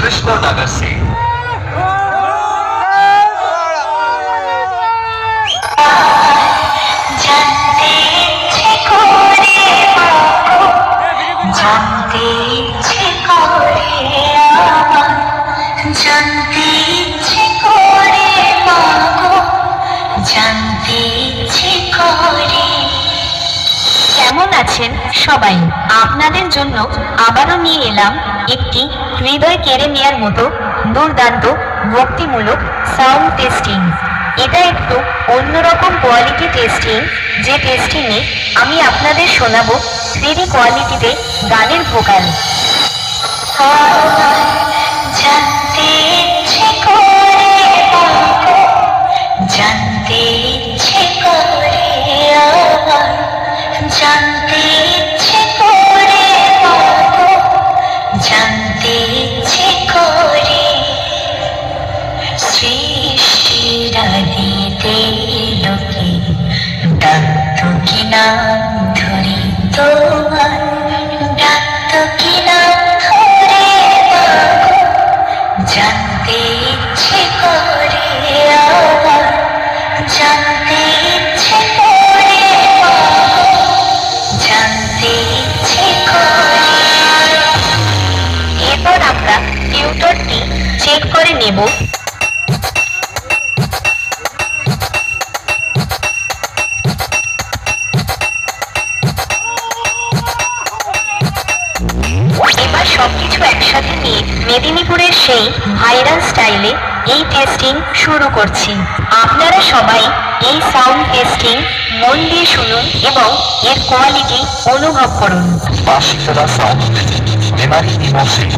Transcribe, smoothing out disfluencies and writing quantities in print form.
कृष्णनगर से। কেমন আছেন সবাই? আপনাদের জন্য আবারও নিয়ে এলাম একটি হৃদয় কেড়ে নেয়ার মতো দুর্দান্ত ভক্তিমূলক সাউন্ড টেস্টিং। এটা একটু অন্যরকম কোয়ালিটি টেস্টিং, যে টেস্টিংয়ে আমি আপনাদের শোনাবো 3D কোয়ালিটিতে গানের ভোকাল। জানতে ইচ্ছে করে মাগো, জানতে ইচ্ছে করে আমার, জানতে ইচ্ছে করে মাগো, জানতে ইচ্ছে করে। সৃষ্টির আদিতে লোকে ডাকতো কি নাম ধরে তোমার, ডাকতো কি নাম ধরে মাগো, জানতে ইচ্ছে করে আমার, জানতে ইচ্ছে করে মাগো, জানতে ইচ্ছে করে। এরপর আমরা টিউটরটি চেক করে নেব। এবার সবকিছু একসাথে নিয়ে মেদিনীপুরের সেই ভাইরাল স্টাইলে এই টেস্টিং শুরু করছি। আপনারা সবাই এই সাউন্ড টেস্টিং মন দিয়ে শুনুন এবং এর কোয়ালিটি অনুভব করুন। Bashkara Sound, Memory Emotion.